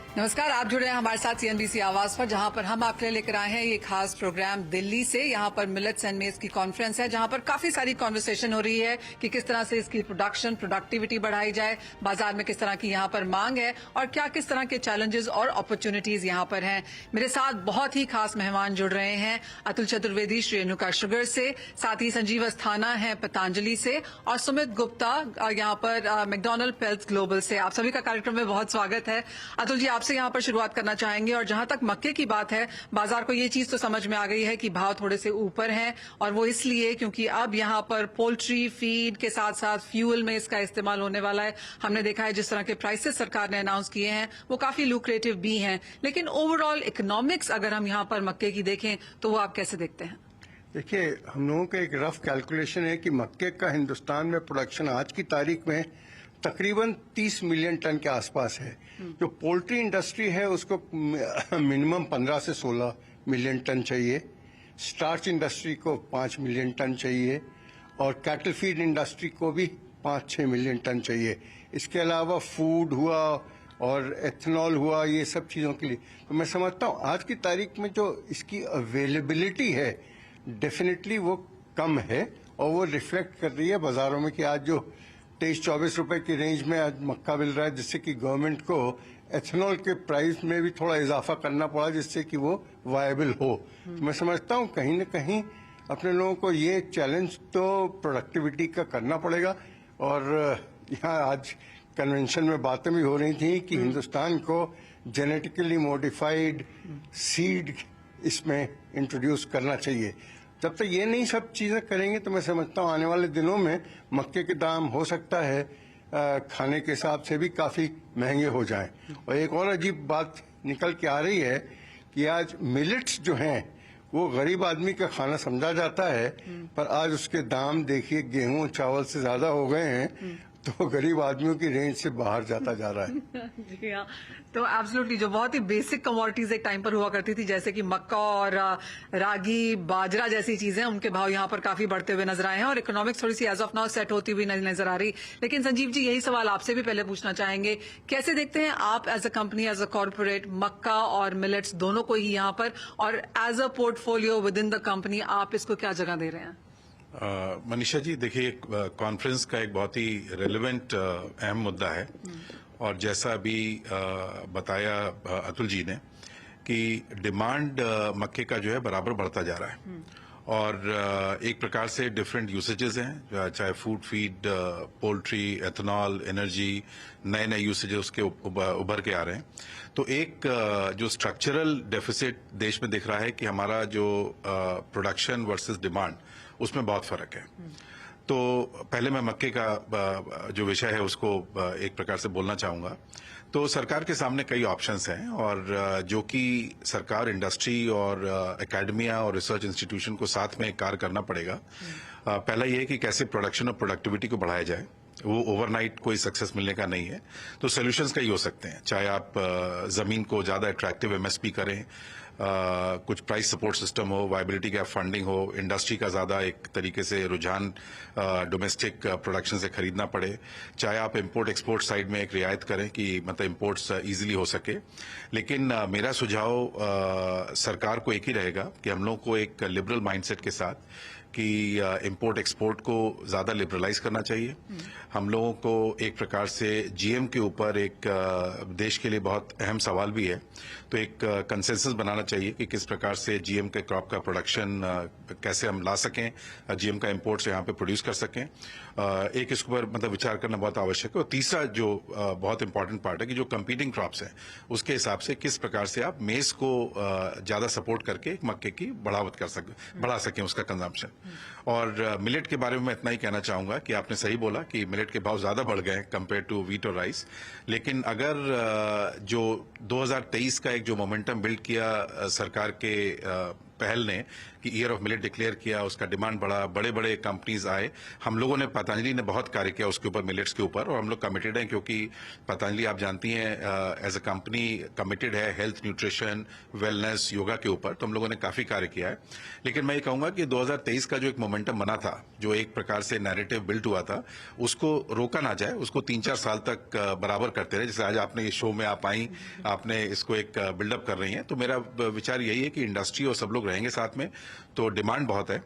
नमस्कार, आप जुड़े हैं हमारे साथ सीएनबीसी आवाज पर, जहां पर हम आपके लिए लेकर आए हैं ये खास प्रोग्राम दिल्ली से। यहां पर मिलेट्स एंड मेज की कॉन्फ्रेंस है, जहां पर काफी सारी कॉन्वर्सेशन हो रही है कि किस तरह से इसकी प्रोडक्टिविटी बढ़ाई जाए, बाजार में किस तरह की यहां पर मांग है और क्या किस तरह के चैलेंजेस और अपॉर्चुनिटीज यहां पर हैं। मेरे साथ बहुत ही खास मेहमान जुड़ रहे हैं। अतुल चतुर्वेदी श्री रेणुका शुगर से, साथ ही संजीव अस्थाना है पतंजलि से और सुमित गुप्ता यहां पर मैकडॉनल्ड पेल्स ग्लोबल से। आप सभी का कार्यक्रम में बहुत स्वागत है। अतुल जी, आपसे यहां पर शुरुआत करना चाहेंगे और जहां तक मक्के की बात है, बाजार को ये चीज तो समझ में आ गई है कि भाव थोड़े से ऊपर हैं और वो इसलिए क्योंकि अब यहां पर पोल्ट्री फीड के साथ साथ फ्यूल में इसका इस्तेमाल होने वाला है। हमने देखा है जिस तरह के प्राइसेस सरकार ने अनाउंस किए हैं वो काफी लुक्रेटिव भी हैं, लेकिन ओवरऑल इकोनॉमिक्स अगर हम यहां पर मक्के की देखें तो वो आप कैसे देखते हैं? देखिए, हम लोगों का एक रफ कैलकुलेशन है कि मक्के का हिंदुस्तान में प्रोडक्शन आज की तारीख में तकरीबन 30 मिलियन टन के आसपास है। जो पोल्ट्री इंडस्ट्री है उसको मिनिमम 15 से 16 मिलियन टन चाहिए, स्टार्च इंडस्ट्री को 5 मिलियन टन चाहिए और कैटल फीड इंडस्ट्री को भी 5-6 मिलियन टन चाहिए। इसके अलावा फूड हुआ और एथेनॉल हुआ, ये सब चीज़ों के लिए तो मैं समझता हूँ आज की तारीख में जो इसकी अवेलेबिलिटी है डेफिनेटली वो कम है और वो रिफ्लेक्ट कर रही है बाजारों में कि आज जो 23-24 रुपए की रेंज में आज मक्का मिल रहा है, जिससे कि गवर्नमेंट को एथेनॉल के प्राइस में भी थोड़ा इजाफा करना पड़ा जिससे कि वो वायबल हो। तो मैं समझता हूँ कहीं न कहीं अपने लोगों को ये चैलेंज तो प्रोडक्टिविटी का करना पड़ेगा। और यहाँ आज कन्वेंशन में बातें भी हो रही थी कि हिंदुस्तान को जेनेटिकली मॉडिफाइड सीड इसमें इंट्रोड्यूस करना चाहिए। जब तक ये नहीं सब चीजें करेंगे तो मैं समझता हूँ आने वाले दिनों में मक्के के दाम हो सकता है खाने के हिसाब से भी काफी महंगे हो जाएं। और एक और अजीब बात निकल के आ रही है कि आज मिलेट्स जो हैं वो गरीब आदमी का खाना समझा जाता है, पर आज उसके दाम देखिए गेहूं चावल से ज्यादा हो गए हैं, तो गरीब आदमियों की रेंज से बाहर जाता जा रहा है। जी हाँ, तो एब्सोल्युटली जो बहुत ही बेसिक कमोडिटीज एक टाइम पर हुआ करती थी जैसे कि मक्का और रागी बाजरा जैसी चीजें, उनके भाव यहाँ पर काफी बढ़ते हुए नजर आए हैं और इकोनॉमिक्स थोड़ी सी एज ऑफ नाउ सेट होती हुई नजर आ रही। लेकिन संजीव जी, यही सवाल आपसे भी पहले पूछना चाहेंगे, कैसे देखते हैं आप as a company, as a corporate, मक्का और मिलेट्स दोनों को ही यहाँ पर, और as a portfolio within the company आप इसको क्या जगह दे रहे हैं? मनीषा जी, देखिए कॉन्फ्रेंस का एक बहुत ही रेलेवेंट अहम मुद्दा है और जैसा अभी बताया अतुल जी ने कि डिमांड मक्के का जो है बराबर बढ़ता जा रहा है और एक प्रकार से डिफरेंट यूसेजेस हैं, चाहे food feed, poultry, ethanol, energy, नए नए यूसेजेस उसके उभर के आ रहे हैं। तो एक जो स्ट्रक्चरल डेफिसिट देश में दिख रहा है कि हमारा जो प्रोडक्शन वर्सेस डिमांड उसमें बहुत फर्क है। तो पहले मैं मक्के का जो विषय है उसको एक प्रकार से बोलना चाहूंगा। तो सरकार के सामने कई ऑप्शंस हैं और जो कि सरकार, इंडस्ट्री और एकेडमिया और रिसर्च इंस्टीट्यूशन को साथ में कार्य करना पड़ेगा। पहला ये है कि कैसे प्रोडक्शन और प्रोडक्टिविटी को बढ़ाया जाए। वो ओवरनाइट कोई सक्सेस मिलने का नहीं है। तो सोल्यूशंस कई हो सकते हैं, चाहे आप जमीन को ज्यादा अट्रैक्टिव एमएसपी करें, कुछ प्राइस सपोर्ट सिस्टम हो, वायबिलिटी गैप फंडिंग हो, इंडस्ट्री का ज्यादा एक तरीके से रुझान डोमेस्टिक प्रोडक्शन से खरीदना पड़े, चाहे आप इंपोर्ट एक्सपोर्ट साइड में एक रियायत करें कि मतलब इंपोर्ट्स इजीली हो सके। लेकिन मेरा सुझाव सरकार को एक ही रहेगा कि हम लोग को एक लिबरल माइंडसेट के साथ कि इंपोर्ट एक्सपोर्ट को ज्यादा लिबरलाइज करना चाहिए। हम लोगों को एक प्रकार से जीएम के ऊपर एक देश के लिए बहुत अहम सवाल भी है, तो एक कंसेंसस बनाना चाहिए कि किस प्रकार से जीएम के क्रॉप का प्रोडक्शन कैसे हम ला सकें, जीएम का इंपोर्ट से यहाँ पे प्रोड्यूस कर सकें। एक इसके ऊपर मतलब विचार करना बहुत आवश्यक है। और तीसरा जो बहुत इंपॉर्टेंट पार्ट है कि जो कंपीटिंग क्रॉप्स हैं उसके हिसाब से किस प्रकार से आप मेज को ज्यादा सपोर्ट करके मक्के की बढ़ा सकें उसका कंजम्पशन। और मिलेट के बारे में मैं इतना ही कहना चाहूंगा कि आपने सही बोला कि मिलेट के भाव ज्यादा बढ़ गए कंपेयर टू व्हीट और राइस, लेकिन अगर जो 2023 का एक जो मोमेंटम बिल्ड किया सरकार के पहल ने कि ईयर ऑफ मिलेट डिक्लेयर किया, उसका डिमांड बढ़ा, बड़े बड़े कंपनीज आए। हम लोगों ने, पतंजलि ने बहुत कार्य किया उसके ऊपर, मिलेट्स के ऊपर, और हम लोग कमिटेड हैं क्योंकि पतंजलि आप जानती हैं एज अ कंपनी कमिटेड है हेल्थ, न्यूट्रिशन, वेलनेस, योगा के ऊपर। तो हम लोगों ने काफी कार्य किया है। लेकिन मैं ये कहूंगा कि 2023 का जो एक मोमेंटम बना था, जो एक प्रकार से नैरेटिव बिल्ट हुआ था, उसको रोका ना जाए, उसको 3-4 साल तक बराबर करते रहे। जैसे आज आपने इस शो में आप आई, आपने इसको एक बिल्डअप कर रही हैं, तो मेरा विचार यही है कि इंडस्ट्री और सब लोग रहेंगे साथ में, तो डिमांड बहुत है,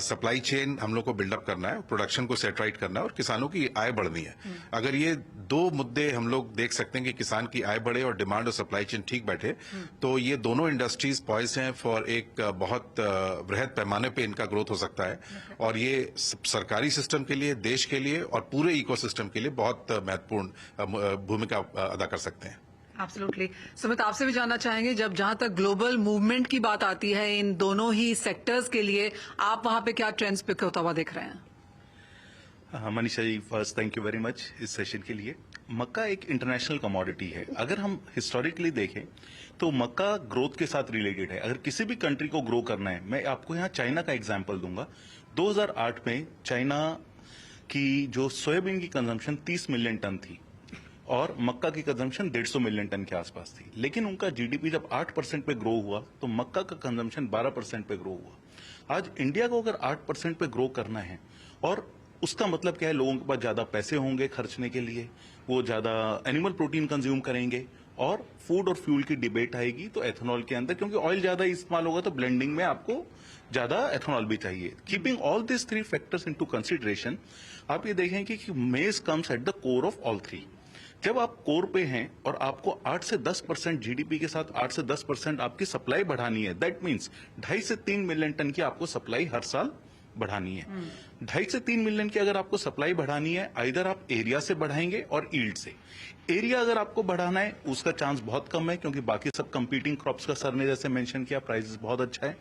सप्लाई चेन हम लोग को बिल्डअप करना है, प्रोडक्शन को सेट करना है, और किसानों की आय बढ़नी है। अगर ये दो मुद्दे हम लोग देख सकते हैं कि किसान की आय बढ़े और डिमांड और सप्लाई चेन ठीक बैठे, तो ये दोनों इंडस्ट्रीज पॉइज हैं फॉर एक बहुत बृहद पैमाने पे इनका ग्रोथ हो सकता है। और ये सरकारी सिस्टम के लिए, देश के लिए और पूरे इकोसिस्टम के लिए बहुत महत्वपूर्ण भूमिका अदा कर सकते हैं। एब्सोल्युटली। सुमित, आपसे भी जानना चाहेंगे, जब जहां तक ग्लोबल मूवमेंट की बात आती है इन दोनों ही सेक्टर्स के लिए, आप वहां पे क्या ट्रेंड्स पिक होता हुआ देख रहे हैं? Manisha ji, first thank you very much इस सेशन के लिए। मक्का एक इंटरनेशनल कमोडिटी है। अगर हम हिस्टोरिकली देखें तो मक्का ग्रोथ के साथ रिलेटेड है। अगर किसी भी कंट्री को ग्रो करना है, मैं आपको यहाँ चाइना का एग्जांपल दूंगा। 2008 में चाइना की जो सोयाबीन की कंजम्पशन 30 मिलियन टन थी और मक्का की कंजम्पशन 150 मिलियन टन के आसपास थी। लेकिन उनका जीडीपी जब 8% पे ग्रो हुआ तो मक्का का कंजम्पशन 12% पे ग्रो हुआ। आज इंडिया को अगर 8% पे ग्रो करना है, और उसका मतलब क्या है, लोगों के पास ज्यादा पैसे होंगे खर्चने के लिए, वो ज्यादा एनिमल प्रोटीन कंज्यूम करेंगे, और फूड और फ्यूल की डिबेट आएगी तो एथेनॉल के अंदर, क्योंकि ऑयल ज्यादा इस्तेमाल होगा तो ब्लेंडिंग में आपको ज्यादा एथेनॉल भी चाहिए। Keeping all this 3 factors into consideration, आप ये देखेंगे कि मेज comes at the core of all 3। जब आप कोर पे हैं और आपको 8 से 10% जीडीपी के साथ 8 से 10% आपकी सप्लाई बढ़ानी है, दैट मीन्स 2.5 से 3 मिलियन टन की आपको सप्लाई हर साल बढ़ानी है। 2.5 से 3 मिलियन की अगर आपको सप्लाई बढ़ानी है, आइदर आप एरिया से बढ़ाएंगे और ईल्ड से। एरिया अगर आपको बढ़ाना है, उसका चांस बहुत कम है क्योंकि बाकी सब कंपीटिंग क्रॉप्स का सर ने जैसे मेंशन किया, प्राइसेस बहुत अच्छा है,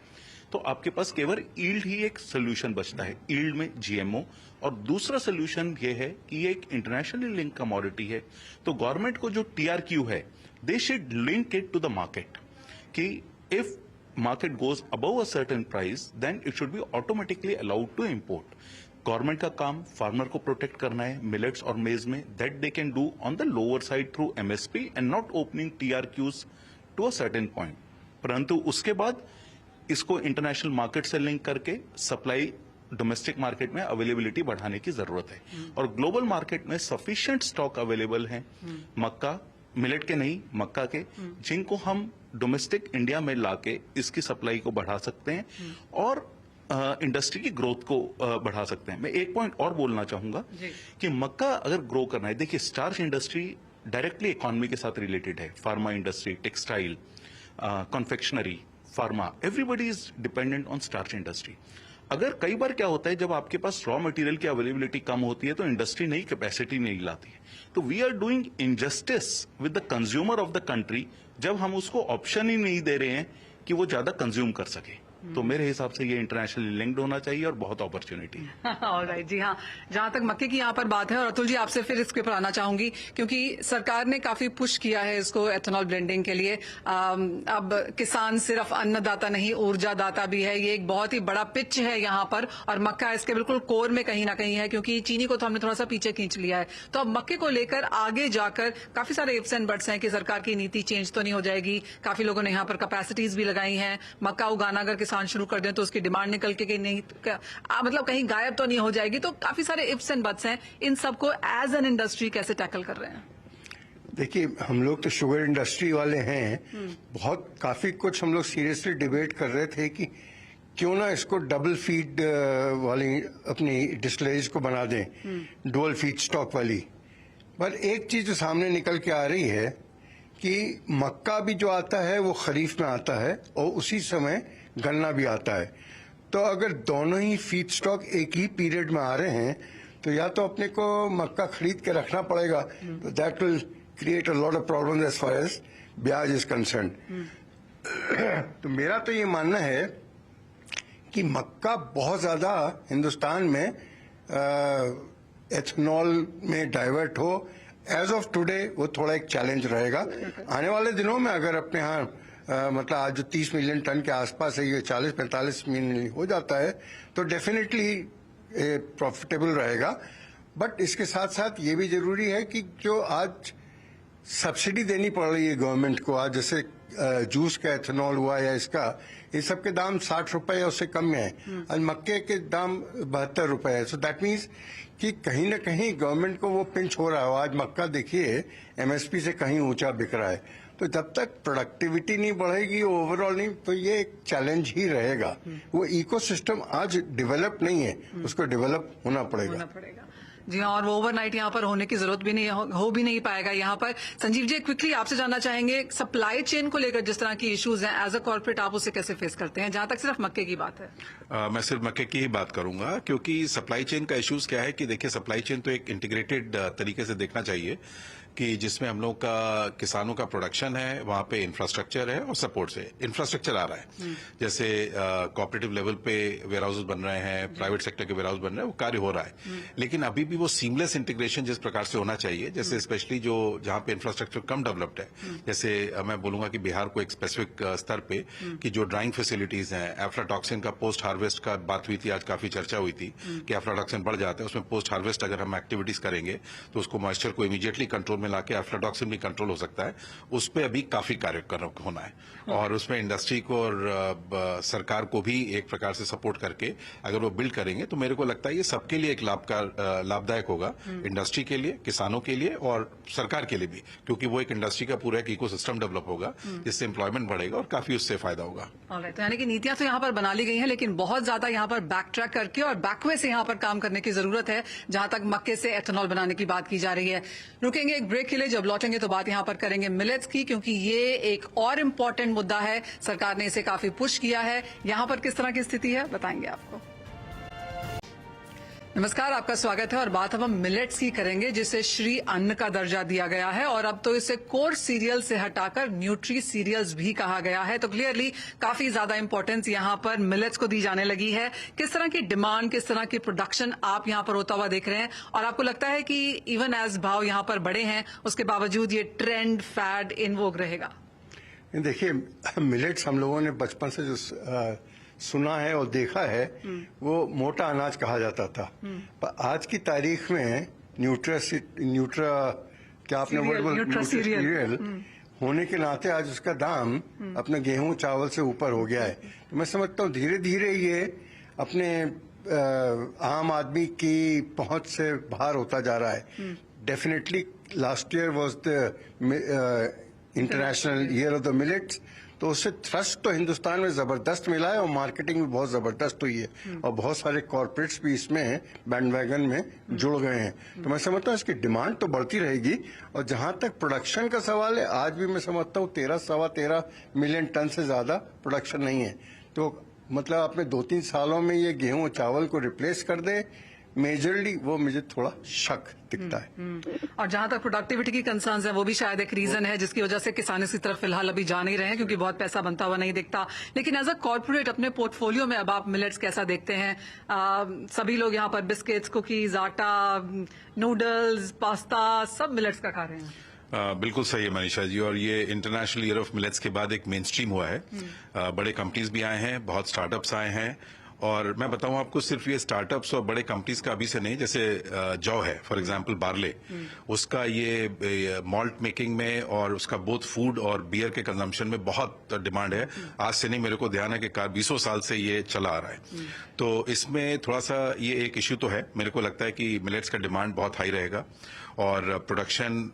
तो आपके पास केवल ईल्ड ही एक सोल्यूशन बचता है। ईल्ड में जीएमओ, और दूसरा सोल्यूशन ये है कि ये एक इंटरनेशनली लिंक कमोडिटी है, तो गवर्नमेंट को जो टीआरक्यू है, they should link it to the market, कि if market goes above a certain price, then it should be automatically allowed to import. Government का काम फार्मर को प्रोटेक्ट करना है मिलेट्स और मेज में, that they can do on the lower side through MSP and not opening TRQs to a certain point. परंतु उसके बाद इसको इंटरनेशनल मार्केट से लिंक करके सप्लाई डोमेस्टिक मार्केट में अवेलेबिलिटी बढ़ाने की जरूरत है, और ग्लोबल मार्केट में सफिशिएंट स्टॉक अवेलेबल है मक्का, मिलेट के नहीं, मक्का के, जिनको हम डोमेस्टिक इंडिया में लाके इसकी सप्लाई को बढ़ा सकते हैं और इंडस्ट्री की ग्रोथ को बढ़ा सकते हैं। मैं एक पॉइंट और बोलना चाहूंगा कि मक्का अगर ग्रो करना है, देखिए स्टार्च इंडस्ट्री डायरेक्टली इकोनॉमी के साथ रिलेटेड है, pharma industry, textile, confectionery, pharma, everybody is dependent on starch industry. अगर कई बार क्या होता है, जब आपके पास रॉ मटेरियल की अवेलेबिलिटी कम होती है तो इंडस्ट्री नई कैपेसिटी नहीं लाती है, तो we are doing injustice with the consumer of the country जब हम उसको ऑप्शन ही नहीं दे रहे हैं कि वो ज्यादा कंज्यूम कर सके। तो मेरे हिसाब से ये इंटरनेशनली लिंक्ड होना चाहिए और बहुत अपॉर्चुनिटी है। ऑलराइट, जी हाँ, जहां तक मक्के की यहाँ पर बात है, और अतुल जी आपसे फिर इसके ऊपर आना चाहूंगी क्योंकि सरकार ने काफी पुश किया है इसको एथेनॉल ब्लेंडिंग के लिए। अब किसान सिर्फ अन्नदाता नहीं, ऊर्जादाता भी है, ये एक बहुत ही बड़ा पिच है यहाँ पर, और मक्का इसके बिल्कुल कोर में कहीं ना कहीं है, क्योंकि चीनी को तो हमने थोड़ा सा पीछे खींच लिया है। तो अब मक्के को लेकर आगे जाकर काफी सारे इफ्स एंड बट्स हैं कि सरकार की नीति चेंज तो नहीं हो जाएगी। काफी लोगों ने यहाँ पर कैपेसिटीज भी लगाई हैं, मक्का उगाना अगर किसान शुरू कर दें तो उसकी डिमांड निकल के कहीं नहीं, मतलब कहीं गायब तो नहीं हो जाएगी। तो काफी सारे इफ्स एंड बट्स हैं, इन सबको एज एन इंडस्ट्री कैसे टैकल कर रहे हैं? देखिए, हम लोग तो शुगर इंडस्ट्री वाले हैं, बहुत काफी कुछ हम लोग सीरियसली डिबेट कर रहे थे कि क्यों ना इसको डबल फीड वाली अपनी डिस्टिलरीज को बना दें, डुअल फीड स्टॉक वाली। पर एक चीज जो सामने निकल के आ रही है कि मक्का भी जो आता है वो खरीफ में आता है और उसी समय गन्ना भी आता है। तो अगर दोनों ही फीड स्टॉक एक ही पीरियड में आ रहे हैं तो या तो अपने को मक्का खरीद के रखना पड़ेगा, तो that will create a lot of problems as far as ब्याज इज कंसर्न। तो मेरा तो ये मानना है कि मक्का बहुत ज्यादा हिंदुस्तान में एथेनॉल में डाइवर्ट हो, एज ऑफ टुडे वो थोड़ा एक चैलेंज रहेगा। आने वाले दिनों में अगर अपने यहाँ मतलब आज जो 30 मिलियन टन के आसपास है, ये 40-45 मिलियन हो जाता है तो डेफिनेटली प्रॉफिटेबल रहेगा। बट इसके साथ साथ ये भी जरूरी है कि जो आज सब्सिडी देनी पड़ रही है गवर्नमेंट को, आज जैसे जूस का एथेनॉल हुआ या इसका, ये सब के दाम 60 रुपए या उससे कम में है। आज मक्के के दाम 72 रुपए है। सो दैट मीन्स कि कहीं ना कहीं गवर्नमेंट को वो पिंच हो रहा है। आज मक्का देखिए एमएसपी से कहीं ऊंचा बिक रहा है। तो जब तक प्रोडक्टिविटी नहीं बढ़ेगी ओवरऑल नहीं, तो ये एक चैलेंज ही रहेगा। वो इकोसिस्टम आज डेवलप नहीं है, उसको डेवलप होना पड़ेगा। जी हाँ, और वो ओवरनाइट यहाँ पर होने की जरूरत भी नहीं हो भी नहीं पाएगा यहाँ पर। संजीव जी, क्विकली आपसे जानना चाहेंगे, सप्लाई चेन को लेकर जिस तरह की इश्यूज हैं, एज अ कॉर्पोरेट आप उसे कैसे फेस करते हैं, जहां तक सिर्फ मक्के की बात है? मैं सिर्फ मक्के की ही बात करूंगा, क्योंकि सप्लाई चेन का इश्यूज क्या है कि देखिए, सप्लाई चेन तो एक इंटीग्रेटेड तरीके से देखना चाहिए कि जिसमें हम लोग का किसानों का प्रोडक्शन है, वहां पे इंफ्रास्ट्रक्चर है और सपोर्ट से इंफ्रास्ट्रक्चर आ रहा है। जैसे कोऑपरेटिव लेवल पे वेयर हाउसेज बन रहे हैं, प्राइवेट सेक्टर के वेयर हाउस बन रहे हैं, वो कार्य हो रहा है। लेकिन अभी भी वो सीमलेस इंटीग्रेशन जिस प्रकार से होना चाहिए, जैसे स्पेशली जो जहां पे इंफ्रास्ट्रक्चर कम डेवलप्ड है, जैसे मैं बोलूंगा कि बिहार को एक स्पेसिफिक स्तर पे कि जो ड्राइंग फैसिलिटीज हैं, एफ्लाटॉक्सिन का पोस्ट हार्वेस्ट का बात हुई थी, आज काफी चर्चा हुई थी कि एफ्लाटॉक्सिन बढ़ जाता है, उसमें पोस्ट हार्वेस्ट अगर हम एक्टिविटीज करेंगे तो उसको मॉइस्चर को इमीडिएटली कंट्रोल में लाके एफ्लाटॉक्सिन भी कंट्रोल हो सकता है। उस पर अभी काफी कार्य होना है और उसमें इंडस्ट्री को और सरकार को भी एक प्रकार से सपोर्ट करके अगर वो बिल्ड करेंगे तो मेरे को लगता है ये सबके लिए एक लाभदायक होगा, इंडस्ट्री के लिए, किसानों के लिए और सरकार के लिए भी, क्योंकि वो एक इंडस्ट्री का पूरा एक इकोसिस्टम डेवलप होगा जिससे एम्प्लॉयमेंट बढ़ेगा और काफी उससे फायदा होगा। तो यानी कि नीतियां तो यहाँ पर बना ली गई हैं, लेकिन बहुत ज्यादा यहाँ पर बैक ट्रैक करके और बैकवे से यहाँ पर काम करने की जरूरत है, जहां तक मक्के से एथेनॉल बनाने की बात की जा रही है। रुकेंगे एक ब्रेक के लिए, जब लौटेंगे तो बात यहाँ पर करेंगे मिलेट्स की, क्योंकि ये एक और इम्पोर्टेंट मुद्दा है। सरकार ने इसे काफी पुश किया है। यहाँ पर किस तरह की स्थिति है, बताएंगे आपको। नमस्कार, आपका स्वागत है और बात अब हम मिलेट्स की करेंगे, जिसे श्री अन्न का दर्जा दिया गया है और अब तो इसे कोर सीरियल से हटाकर न्यूट्री सीरियल्स भी कहा गया है। तो क्लियरली काफी ज्यादा इंपॉर्टेंस यहाँ पर मिलेट्स को दी जाने लगी है। किस तरह की डिमांड, किस तरह की प्रोडक्शन आप यहाँ पर होता हुआ देख रहे हैं, और आपको लगता है कि इवन एज भाव यहाँ पर बढ़े हैं उसके बावजूद ये ट्रेंड फैड इन वोग रहेगा? देखिए, मिलेट्स हम लोगों ने बचपन से जो सुना है और देखा है, वो मोटा अनाज कहा जाता था। पर आज की तारीख में न्यूट्रा क्या आपने वर्ड बोला, न्यूट्रा सीरियल होने के नाते आज उसका दाम अपने गेहूं चावल से ऊपर हो गया है। तो मैं समझता हूँ धीरे धीरे ये अपने आम आदमी की पहुंच से बाहर होता जा रहा है। Definitely last year was the international year of the millets, तो उससे थ्रस्ट तो हिंदुस्तान में जबरदस्त मिला है और मार्केटिंग भी बहुत जबरदस्त हुई है और बहुत सारे कॉर्पोरेट्स भी इसमें बैंडवैगन में जुड़ गए हैं। तो मैं समझता हूँ इसकी डिमांड तो बढ़ती रहेगी। और जहां तक प्रोडक्शन का सवाल है, आज भी मैं समझता हूँ 13-13.25 मिलियन टन से ज्यादा प्रोडक्शन नहीं है। तो मतलब अपने 2-3 सालों में ये गेहूं और चावल को रिप्लेस कर दे मेजरली, वो मुझे थोड़ा शक दिखता है। और जहां तक प्रोडक्टिविटी की कंसर्न्स है, वो भी शायद एक रीजन है जिसकी वजह से किसान इसकी तरफ फिलहाल अभी जा नहीं रहे हैं, क्योंकि बहुत पैसा बनता हुआ नहीं दिखता। लेकिन एज अ कॉर्पोरेट अपने पोर्टफोलियो में अब आप मिलेट्स कैसा देखते हैं? सभी लोग यहाँ पर बिस्किट्स, कुकीज, आटा, नूडल्स, पास्ता सब मिलेट्स का खा रहे हैं। बिल्कुल सही है मनीषा जी, और ये इंटरनेशनल ईयर ऑफ मिलेट्स के बाद एक मेन स्ट्रीम हुआ है। बड़े कंपनीज भी आए हैं, बहुत स्टार्टअप्स आए हैं, और मैं बताऊं आपको, सिर्फ ये स्टार्टअप्स और बड़े कंपनीज का अभी से नहीं, जैसे जौ है फॉर एग्जांपल, बार्ले, उसका ये मॉल्ट मेकिंग में और उसका बोथ फूड और बियर के कंजम्पशन में बहुत डिमांड है। आज से नहीं, मेरे को ध्यान है कि 20 साल से ये चला आ रहा है। तो इसमें थोड़ा सा ये एक इश्यू तो है। मेरे को लगता है कि मिलेट्स का डिमांड बहुत हाई रहेगा और प्रोडक्शन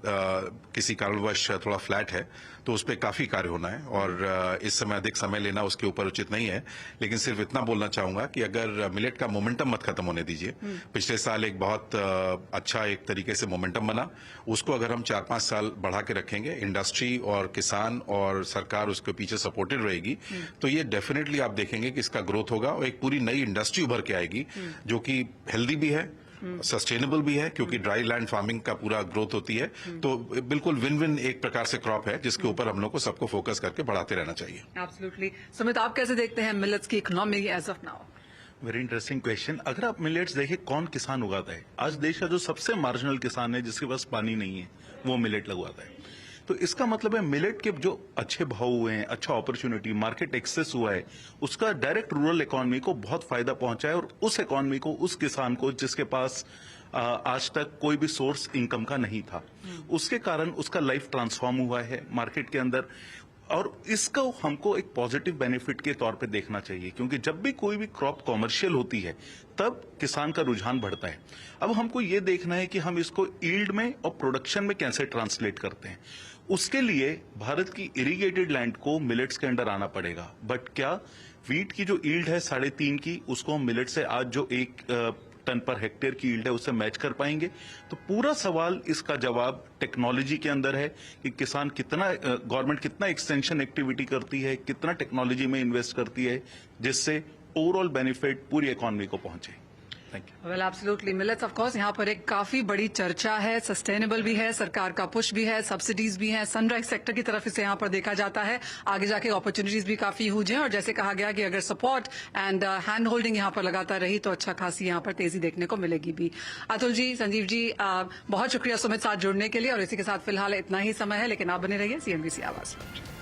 किसी कारणवश थोड़ा फ्लैट है, तो उस पर काफी कार्य होना है और इस समय अधिक समय लेना उसके ऊपर उचित नहीं है। लेकिन सिर्फ इतना बोलना चाहूंगा कि अगर मिलेट का मोमेंटम मत खत्म होने दीजिए। पिछले साल एक बहुत अच्छा एक तरीके से मोमेंटम बना, उसको अगर हम 4-5 साल बढ़ा के रखेंगे, इंडस्ट्री और किसान और सरकार उसके पीछे सपोर्टेड रहेगी, तो ये डेफिनेटली आप देखेंगे कि इसका ग्रोथ होगा और एक पूरी नई इंडस्ट्री उभर के आएगी, जो कि हेल्दी भी है, सस्टेनेबल भी है, क्योंकि ड्राई लैंड फार्मिंग का पूरा ग्रोथ होती है। तो बिल्कुल विन विन एक प्रकार से क्रॉप है, जिसके ऊपर हम लोग को सबको फोकस करके बढ़ाते रहना चाहिए। एब्सोल्युटली। सुमित, आप कैसे देखते हैं मिलेट्स की economy as of now? Very interesting question. अगर आप मिलेट्स देखें, कौन किसान उगाता है? आज देश का जो सबसे मार्जिनल किसान है, जिसके पास पानी नहीं है, वो मिलेट लगवाता है। तो इसका मतलब है मिलेट के जो अच्छे भाव हुए हैं, अच्छा अपॉर्चुनिटी, मार्केट एक्सेस हुआ है, उसका डायरेक्ट रूरल इकोनॉमी को बहुत फायदा पहुंचा है, और उस इकोनॉमी को, उस किसान को जिसके पास आज तक कोई भी सोर्स इनकम का नहीं था, उसके कारण उसका लाइफ ट्रांसफॉर्म हुआ है मार्केट के अंदर। और इसको हमको एक पॉजिटिव बेनिफिट के तौर पे देखना चाहिए, क्योंकि जब भी कोई भी क्रॉप कॉमर्शियल होती है तब किसान का रुझान बढ़ता है। अब हमको ये देखना है कि हम इसको यील्ड में और प्रोडक्शन में कैसे ट्रांसलेट करते हैं। उसके लिए भारत की इरिगेटेड लैंड को मिलेट्स के अंडर आना पड़ेगा। बट क्या वीट की जो यील्ड है 3.5 की, उसको हम मिलेट से आज जो 1 टन पर हेक्टेयर की यील्ड है उससे मैच कर पाएंगे? तो पूरा सवाल, इसका जवाब टेक्नोलॉजी के अंदर है कि किसान कितना, गवर्नमेंट कितना एक्सटेंशन एक्टिविटी करती है, कितना टेक्नोलॉजी में इन्वेस्ट करती है, जिससे ओवरऑल बेनिफिट पूरी इकोनॉमी को पहुंचे। Thank you. Well absolutely, millets of course यहाँ पर एक काफी बड़ी चर्चा है, सस्टेनेबल भी है, सरकार का पुश भी है, सब्सिडीज भी हैं, सनराइज सेक्टर की तरफ इसे यहाँ पर देखा जाता है, आगे जाके अपॉर्चुनिटीज भी काफी हुई हैं, और जैसे कहा गया कि अगर सपोर्ट एंड हैंड होल्डिंग यहाँ पर लगातार रही तो अच्छा खासी यहाँ पर तेजी देखने को मिलेगी भी। अतुल जी, संजीव जी, बहुत शुक्रिया सुमित साथ जुड़ने के लिए, और इसी के साथ फिलहाल इतना ही समय है, लेकिन आप बने रहिए CNBC आवाज पर।